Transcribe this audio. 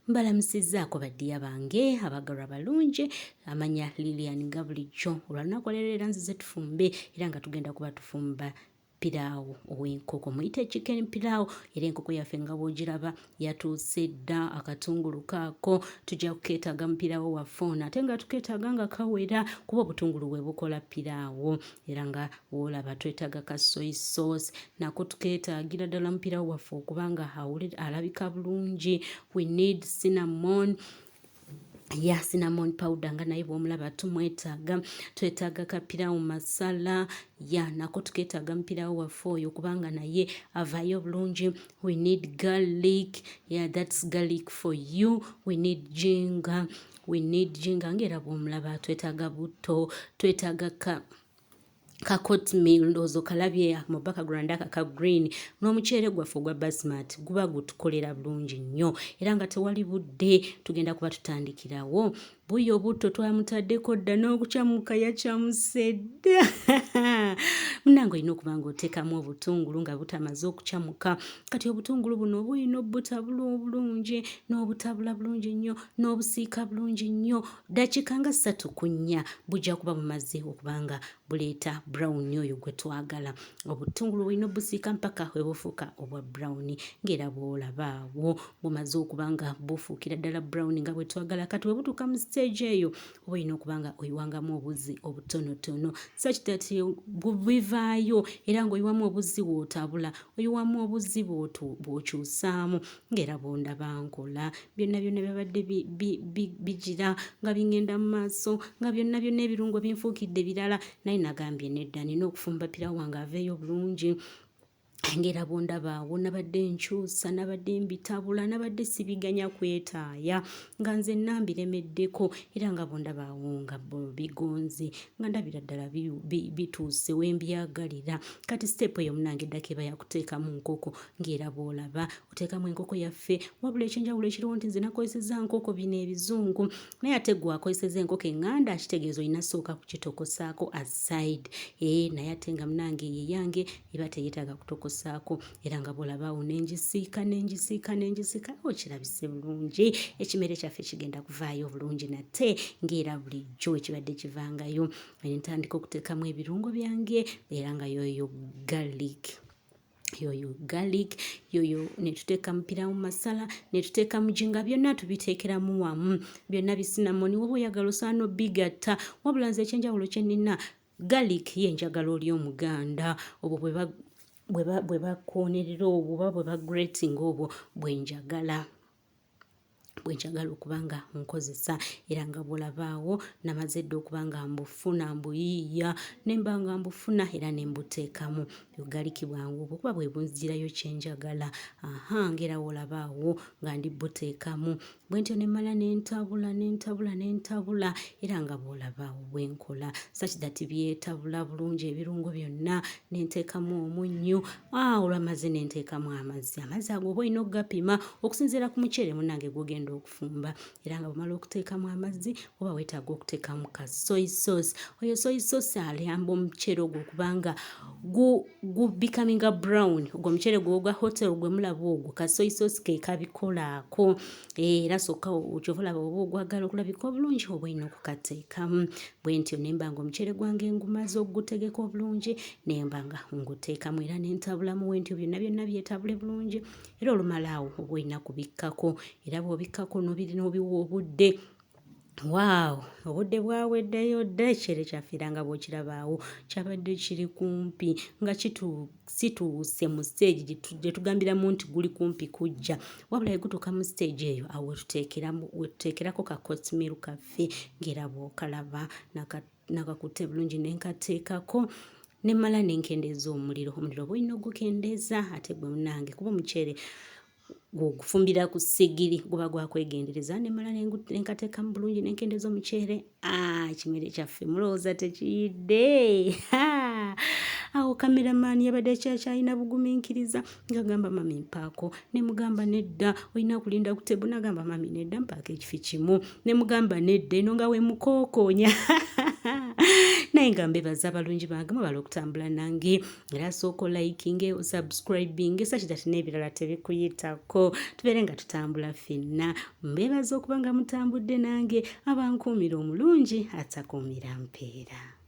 Mbalamusizzaako baddiya bange abagalwa balungi amanya Lilian nga bulijjo olwanaku leero nzize tufumbe era nga tugenda kuba tufumba pilau ow'enkoko muyite chicken pilau era enkoko yaffe nga bw'ogiraba yatuuse dda akatungulu kaako tujja kukeetaaga mu pilau waffe ono ate nga tukeetaaga nga kawera kuba obutungulu bwe bukola pilau era nga woolaba twetaaga ka soy sauce nako tukeetaagira ddala mu pilau waffe okubanga alabika bulungi. We need cinnamon cinnamon powder nga naye bw'omulaba tumwetaaga. Twetaaga ka pilau masala nako tukeetaaga mu pilau waffe oyo kubanga naye avaayo bulungi. We need garlic, that's garlic for you. We need ginger ng'era bw'omulaba twetaaga butto, twetaaga ka cotmeal ndowooza kalabye mu background ka green n'omuceere gwaffe ogwa basmati guba gutukolera bulungi nnyo era nga tewali budde tugenda kuba tutandikirawo. Buyo butto twamutaddeko dda n'okukyamuka yakyamuse dda munnange olina okuba ng'oteekamu obutungulu nga butamaze okukyamuka kati obutungulu buno bulina obutabula obulungi n'obutabula bulungi nnyo n'obusiika bulungi nnyo dakiika nga 3 ku 4 bujja kuba bumaze okubanga buleeta brown oyo gwe twagala. Obutungulu bulina obusiika mpaka we bufuuka obwa brown ng'era bw'olaba awo bumaze okuba nga bufuukira ddala brown nga bwe twagala. Kati we butuuka mu stage eyo oba olina okuba nga oyiwangamu obuzi obutonotono such that bivaayo era ng'oyiwamu obuzi bw'otabula oyiwamu obuzi bw'okyusaamu ng'era bw'ondaba nkola byonna byabadde bigira nga bingenda mu maaso nga byonna ebirungo binfuukidde birala naye nagambye nedda nina okufumba pilau wange aveeyo bulungi ng'era bw'ondaba awo nabadde nkyusa nabadde mbitabula nabadde sibiganya kwetaaya nga nze nambiremeddeko era nga bw'ondaba awo nga bigonze nga ndabira ddala bituuse we mbyagalira. Kati step eyo munange eddaka eba yakuteekamu nkoko ng'era bw'olaba oteekamu enkoko yaffe wabula ekyenjawulo ekiriwo nti nze nakozesezza nkoko bino ebizungu naye ate gwe akozesezza enkoko eŋŋanda kitegeeza olina sooka kukitokosaako aside naye ate nga munange ye yange eba teyeetaaga kutokosaako era nga bw'olaba awo nenjisiika okirabise bulungi ekimere kyaffe kigenda kuvaayo bulungi nate ng'era bulijjo ekibadde kivangayo. Ntandika okuteekamu ebirungo byange era nga yoyo garlic netuteeka mu pilau masala netuteeka mu jinga byonna tubiteekeramu wamu byonna bisinamoni woba oyagala osaana obigatta wabula nze ekyenjawulo kyenina garlic yenjagala oli omuganda obwo bwe bakoonerera obwo oba bwe bagrating obwo bwenjagala okubanga nkozesa era nga bw'olabaawo namaze dda okubanga mbufuna mbuyiiya nemba nga mbufuna era nembuteekamu bugaliki bwangu obwo kuba bwe bunzirayo kyenjagala ng'era bw'olabaawo nga ndibuteekamu bwentyo nemala nentabula era nga bw'olabaawo bwenkola such that byetabula bulungi ebirungo byonna nenteekamu omunnyo olwamaze nenteekamu amazzi ago oba olina okugapima okusinziira ku muceere munnange gw'ogenda okufumba era nga bw'omala okuteekamu amazzi oba weetaaga okuteekamu ka soy sauce. Oyo soy sauce ayamba omuceere ogwo okubanga becoming brown ogwo omuceere gwa hotel gwe mulaba ogwo ka soy sauce ke kabikolaako era sokka okyova olaba oba ogwagala okulabika obulungi oba olina okukateekamu bwentyo nemba nga omuceere gwange ngumaze ogutegeka obulungi nemba nga nguteekamu era nentabulamu wentyo byonna byetabule bulungi era olumalaawo oba olina kubikkako era bw'obikkako n'obiwa obudde obudde bwaweddeyo dda ekyeere kyaffe era nga bw'okirabaawo kyabadde kiri kumpi nga situuse mu stage gye tugambiramu nti guli kumpi kujja wabula gutuuka mu stage eyo awo wetuteekerako ka cotmeal kaffe ng'era bw'okalaba nakakutte bulungi nenkateekako nemala nenkendeeza omuliro oba olina ogukendeeza ate gwe munange kuba omuceere gufumbira ku sigiri guba gwakwegendereza nemala nenkateekamu bulungi nenkendeeza omuceere ekimere kyaffe mulowooza tekiyidde awo kameramaani yabadde kyalina bugumiikiriza ngagamba mami mpaako nemugamba nedda olina kulinda ku tebo nagamba mami nedda mpaako ekifi kimu nemugamba nedda eno nga we mukookonya naye nga mbebaza abalungi bange mwebala okutambula nange era sooka olikinge osubscribing sakitati n'ebirala tebikuyitako tubeere nga tutambula ffenna mbebaza okuba nga mutambudde nange abankuumira omulungi atakuumira mpeera.